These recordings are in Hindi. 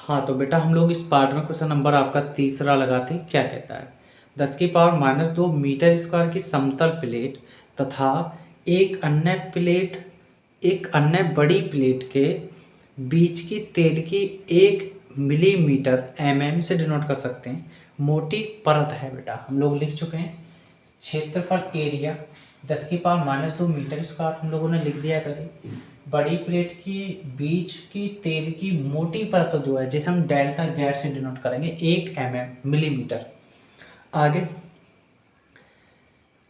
हाँ, तो बेटा हम लोग इस पार्ट में क्वेश्चन नंबर आपका तीसरा लगाते हैं। क्या कहता है, 10⁻² मीटर स्क्वायर की समतल प्लेट तथा एक अन्य बड़ी प्लेट के बीच की तेल की 1 मिलीमीटर से डिनोट कर सकते हैं मोटी परत है। बेटा हम लोग लिख चुके हैं। क्षेत्रफल एरिया 10⁻² मीटर स्क्वायर हम लोगों ने लिख दिया पहले। बड़ी प्लेट की बीच की तेल की मोटी परत जो है, जिसे हम डेल्टा जेड से डिनोट करेंगे 1 मिलीमीटर। आगे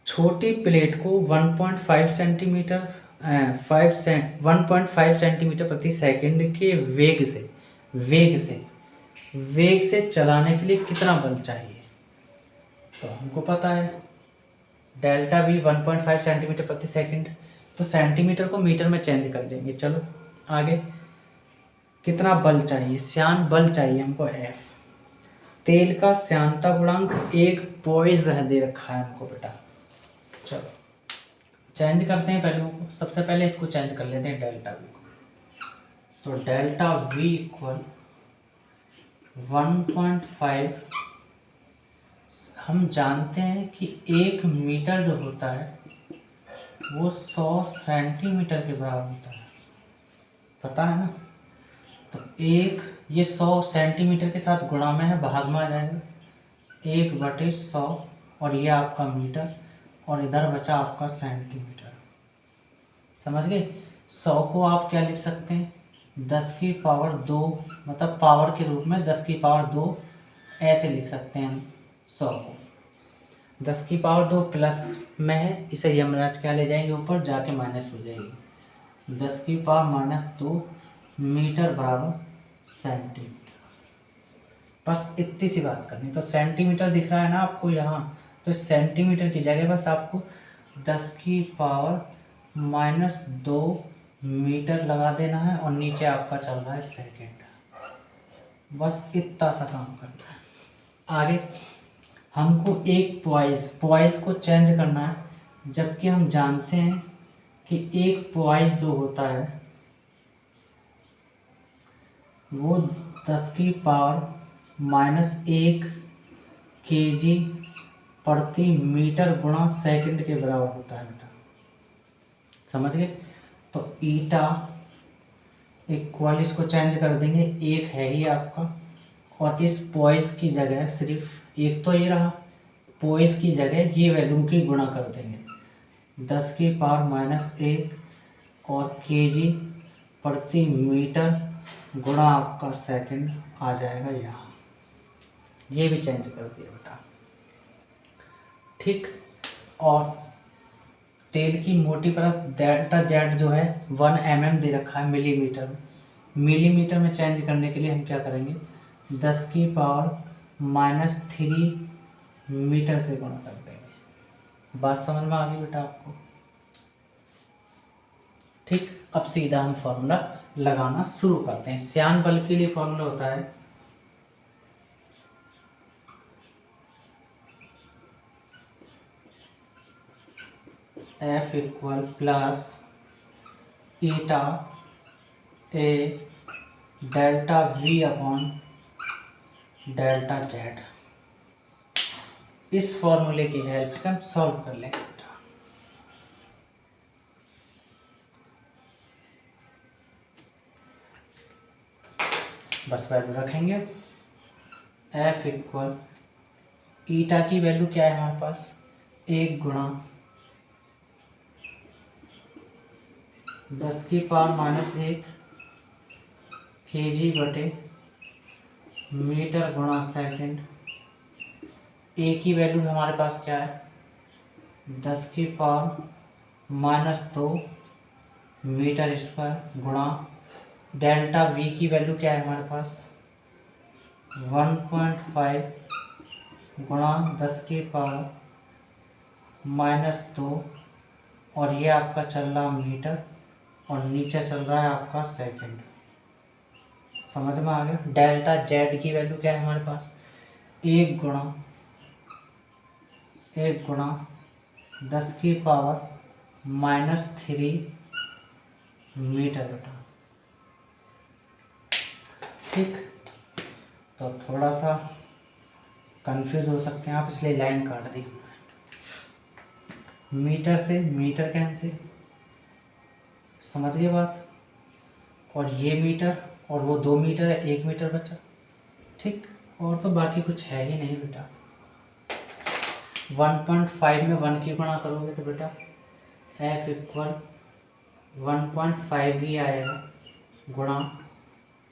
छोटी प्लेट को 1.5 सेंटीमीटर 1.5 सेंटीमीटर प्रति सेकंड के वेग से चलाने के लिए कितना बल चाहिए। तो हमको पता है डेल्टा वी 1.5 सेंटीमीटर प्रति सेकंड, तो सेंटीमीटर को मीटर में चेंज कर लेंगे। चलो आगे कितना बल चाहिए, श्यान बल चाहिए हमको एफ। तेल का श्यानता गुणांक 1 पॉइज दे रखा है हमको बेटा। चलो चेंज करते हैं पहले को, सबसे पहले इसको चेंज कर लेते हैं डेल्टा वी को। तो डेल्टा वी इक्वल 1.5, हम जानते हैं कि 1 मीटर जो होता है वो 100 सेंटीमीटर के बराबर होता है, पता है ना। तो ये 100 सेंटीमीटर के साथ गुणा में है, भाग में आ जाएगा 1/100, और ये आपका मीटर, और इधर बचा आपका सेंटीमीटर। समझ गए। 100 को आप क्या लिख सकते हैं, 10⁻², मतलब पावर के रूप में 10⁻², ऐसे लिख सकते हैं हम 100 को। 10⁻² प्लस में है, इसे यमराज क्या ले जाएंगे ऊपर, जाके माइनस हो जाएगी। 10⁻² मीटर बराबर सेंटीमीटर। बस इतनी सी बात करनी। तो सेंटीमीटर दिख रहा है ना आपको यहाँ, तो सेंटीमीटर की जगह बस आपको 10⁻² मीटर लगा देना है, और नीचे आपका चल रहा है सेकेंड। बस इतना सा काम करना है। आगे हमको एक पॉइस को चेंज करना है, जबकि हम जानते हैं कि एक पॉइस जो होता है वो 10⁻⁻1 kg प्रति मीटर गुणा सेकंड के बराबर होता है बेटा। समझ गए। तो ईटा इक्वल, इसको चेंज कर देंगे, एक है ही आपका, और इस पॉइस की जगह सिर्फ एक तो ये रहा, पॉइस की जगह ये वैल्यू की गुणा कर देंगे 10⁻⁻1 और केजी प्रति मीटर गुणा आपका सेकंड आ जाएगा यहाँ। ये भी चेंज कर दिया बेटा, ठीक। और तेल की मोटी परत डेल्टा जेड जो है 1 mm दे रखा है मिलीमीटर में। मिलीमीटर में चेंज करने के लिए हम क्या करेंगे, 10⁻³ मीटर से गुणा कर देंगे। बात समझ में आ गई बेटा आपको, ठीक। अब सीधा हम फॉर्मूला लगाना शुरू करते हैं। श्यान बल के लिए फॉर्मूला होता है F equal plus eta A delta V upon delta Z. इस फॉर्मूले की हेल्प से हम सॉल्व कर लेंगे। बस वैल्यू रखेंगे। F इक्वल ईटा की वैल्यू क्या है हमारे पास, 1 गुणा 10⁻⁻1 kg बटे मीटर गुणा सेकंड। ए की वैल्यू हमारे पास क्या है, 10⁻⁻2 मीटर स्क्वायर गुणा डेल्टा वी की वैल्यू क्या है हमारे पास 1.5 गुणा 10⁻⁻2, और ये आपका चल रहा मीटर, और नीचे चल रहा है आपका सेकंड। समझ में आ गया। डेल्टा जेड की वैल्यू क्या है हमारे पास, 1 गुणा 10⁻³ मीटर बेटा, ठीक। तो थोड़ा सा कंफ्यूज हो सकते हैं आप, इसलिए लाइन काट दी। मीटर से मीटर कैंसिल, समझ गए बात। और ये मीटर और वो 2 मीटर है, 1 मीटर बचा। ठीक, और तो बाकी कुछ है ही नहीं बेटा। 1.5 में 1 की गुणा करोगे तो बेटा F इक्वल 1.5 ही आएगा, गुणा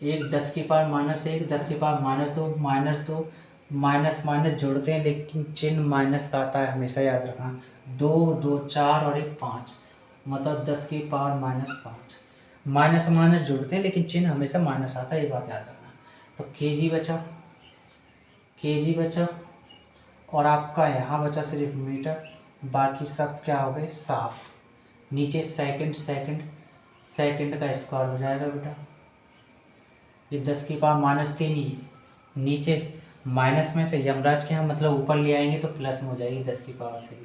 1 10 की पावर -1 10 की पावर -2 माइनस माइनस जोड़ते हैं लेकिन चिन्ह माइनस का आता है, हमेशा याद रखना। 2 2 4 और 1 5, मतलब 10 की पावर -5। माइनस माइनस जोड़ते हैं लेकिन चिन्ह हमेशा माइनस आता है, ये बात याद रखना। तो केजी बचा और आपका यहाँ बचा सिर्फ मीटर, बाकी सब क्या हो गए साफ। नीचे सेकंड का स्क्वायर हो जाएगा बेटा। ये 10 की पावर -3 ही, नीचे माइनस में से यमराज के यहाँ मतलब ऊपर ले आएंगे तो प्लस में हो जाएगी 10 की पावर 3,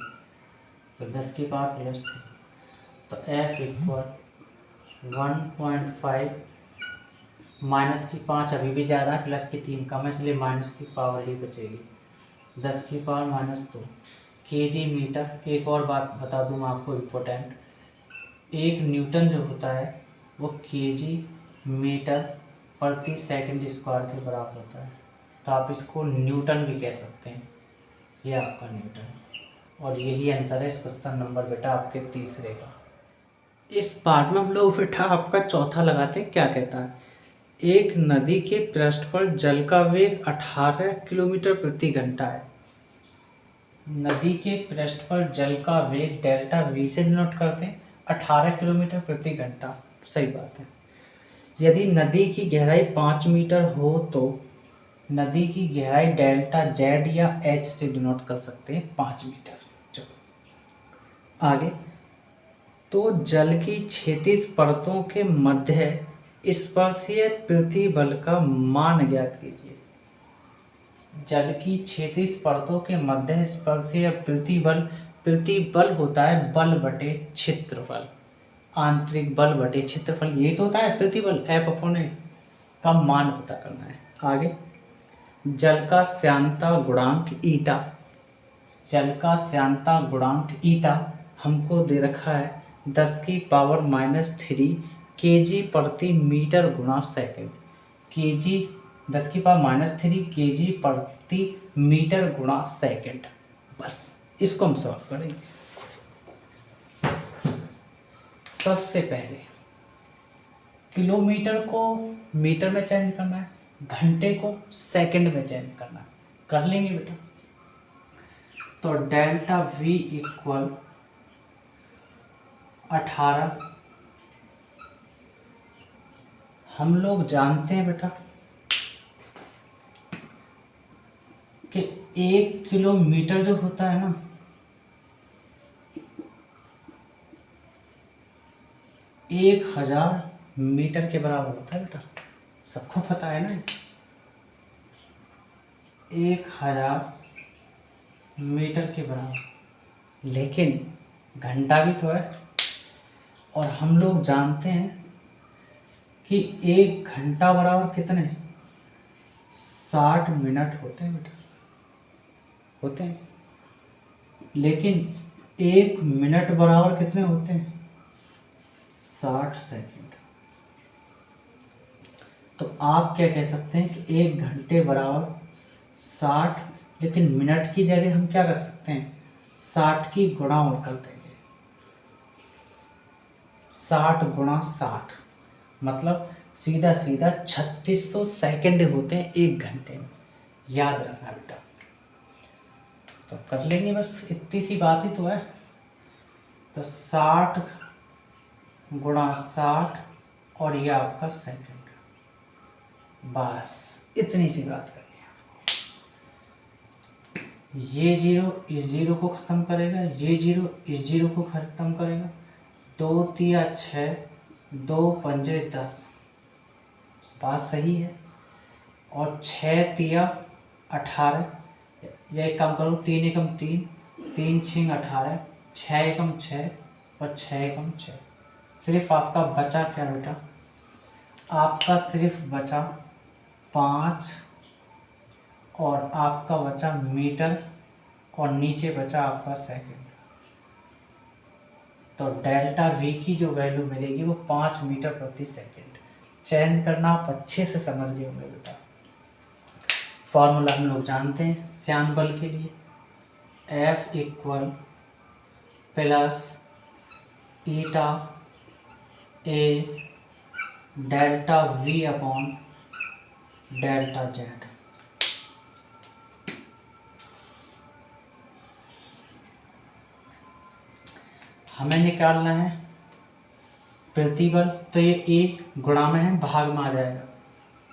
तो 10 की पावर +3। तो F इक्वल 1.5 माइनस की 5 अभी भी ज़्यादा है, प्लस की 3 कम है, इसलिए माइनस की पावर ही बचेगी। 10 की पावर -2 केजी मीटर। एक और बात बता दूँ मैं आपको इम्पोर्टेंट, 1 न्यूटन जो होता है वो केजी मीटर प्रति सेकंड स्क्वायर के बराबर होता है, तो आप इसको न्यूटन भी कह सकते हैं। ये आपका न्यूटन, और यही आंसर है इस क्वेश्चन नंबर बेटा आपके तीसरे का। इस पार्ट में हम लोग बेटा आपका चौथा लगाते हैं। क्या कहता है, एक नदी के पृष्ठ पर जल का वेग 18 किलोमीटर प्रति घंटा है। नदी के पृष्ठ पर जल का वेग डेल्टा वी से डिनोट करते हैं, 18 किलोमीटर प्रति घंटा। सही बात है। यदि नदी की गहराई 5 मीटर हो तो नदी की गहराई डेल्टा जेड या एच से डिनोट कर सकते हैं, 5 मीटर। चलो आगे। तो जल की क्षैतिज परतों के मध्य स्पर्शीय प्रतिबल का मान ज्ञात कीजिए। जल की क्षैतिज परतों के मध्य स्पर्शीय प्रतिबल होता है बल बटे क्षेत्रफल, आंतरिक बल बटे क्षेत्रफल, यही तो होता है प्रतिबल, F/A का मान पता करना है। आगे, जल का श्यानता गुणांक ईटा। जल का श्यानता गुणांक ईटा हमको दे रखा है 10 की पावर -3 केजी प्रति मीटर गुणा सेकंड। केजी 10 की पावर -3 केजी प्रति मीटर गुणा सेकंड। बस इसको हम सॉल्व करेंगे। सबसे पहले किलोमीटर को मीटर में चेंज करना है, घंटे को सेकंड में चेंज करना है। कर लेंगे बेटा। तो डेल्टा V इक्वल 18। हम लोग जानते हैं बेटा कि 1 किलोमीटर जो होता है ना, एक 1000 मीटर के बराबर होता है बेटा, सबको पता है ना। 1000 मीटर के बराबर, लेकिन घंटा भी तो है, और हम लोग जानते हैं कि 1 घंटा बराबर कितने 60 मिनट होते हैं बेटा, होते हैं। लेकिन 1 मिनट बराबर कितने होते हैं 60 सेकंड। तो आप क्या कह सकते हैं कि 1 घंटे बराबर 60, लेकिन मिनट की जगह हम क्या रख सकते हैं 60 की गुणा और कर देंगे। 60 गुणा 60 मतलब सीधा 3600 सेकंड होते हैं 1 घंटे में, याद रखना बेटा। तो कर लेंगे, बस इतनी सी बात ही तो है। तो 60 गुणा 60 और ये आपका सेकंड, बस इतनी सी बात करनी है। ये 0 इस 0 को ख़त्म करेगा, ये 0 इस 0 को ख़त्म करेगा। 2 तिया 6, 2 पंजे 10, बात सही है। और 6 तिया 18, यह कम करो, 3 एकम 3, 3 छिंग 18, 6 एकम 6 और 6 एकम 6। सिर्फ आपका बचा क्या बेटा, आपका सिर्फ बचा 5 और आपका बचा मीटर और नीचे बचा आपका सेकंड। तो डेल्टा वी की जो वैल्यू मिलेगी वो 5 मीटर प्रति सेकंड। चेंज करना आप अच्छे से समझ गए होंगे बेटा। फॉर्मूला हम लोग जानते हैं श्यान बल के लिए, F equal plus eta A delta V upon delta Z. हमें निकालना है प्रतिबल, तो ये ए गुणा में है, भाग में आ जाएगा,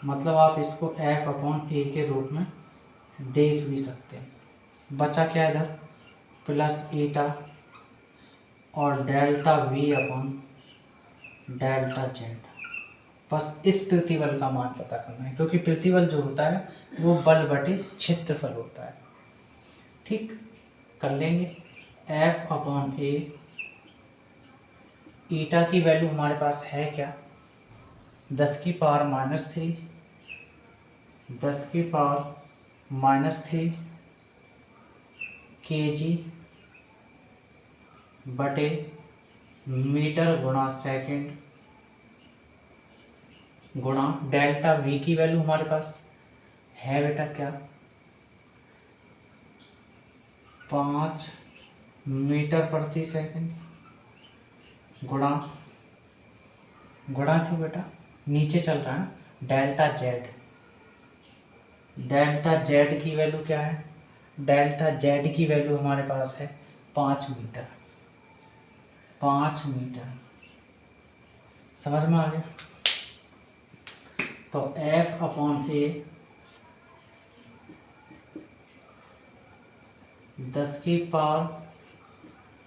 मतलब आप इसको F अपॉन ए के रूप में देख भी सकते हैं। बचा क्या इधर, प्लस ईटा और delta V upon delta Z. बस इस प्रतिबल का मान पता करना है, क्योंकि प्रतिबल जो होता है वो बल बटे क्षेत्रफल होता है। ठीक, कर लेंगे। F अपॉन ए, ईटा की वैल्यू हमारे पास है क्या, 10 की पावर -3, 10 की पावर -3 kg बटे मीटर गुणा सेकंड गुणा डेल्टा वी की वैल्यू हमारे पास है बेटा क्या, 5 मीटर प्रति सेकंड गुणा क्यों बेटा, नीचे चल रहा है डेल्टा जेड। डेल्टा जेड की वैल्यू क्या है, डेल्टा जेड की वैल्यू हमारे पास है 5 मीटर। 5 मीटर समझ में आ गया। तो F अपॉन ए 10 की पावर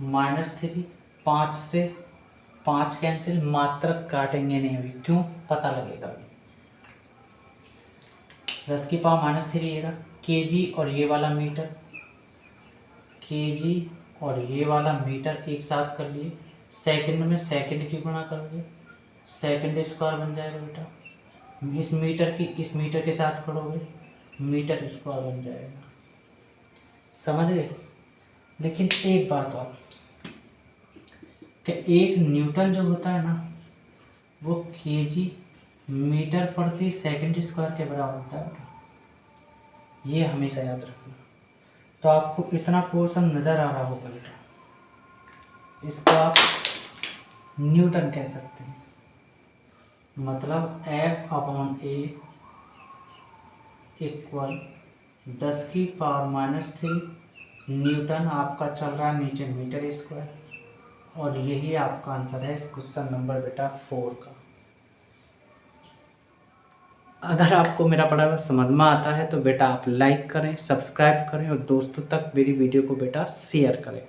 -3, 5 से 5 कैंसिल, मात्रक काटेंगे नहीं अभी, क्यों पता लगेगा अभी। 10 की पावर -3 ये रहा केजी, और ये वाला मीटर, केजी और ये वाला मीटर एक साथ कर लिए। सेकंड में सेकंड की गुणा कर लिए, सेकंड स्क्वायर बन जाएगा बेटा। इस मीटर के साथ करोगे, मीटर स्क्वायर बन जाएगा। समझ गए। लेकिन एक बात और, कि 1 न्यूटन जो होता है ना, वो केजी मीटर प्रति सेकंड स्क्वायर के बराबर होता है, ये हमेशा याद रखना। तो आपको इतना पोर्शन नज़र आ रहा होगा बेटा, इसको आप न्यूटन कह सकते हैं। मतलब F अपॉन ए इक्वल 10 की पावर -3 न्यूटन आपका चल रहा है नीचे मीटर स्क्वायर, और यही आपका आंसर है इस क्वेश्चन नंबर बेटा 4 का। अगर आपको मेरा पढ़ा हुआ समझ में आता है तो बेटा आप लाइक करें, सब्सक्राइब करें और दोस्तों तक मेरी वीडियो को बेटा शेयर करें।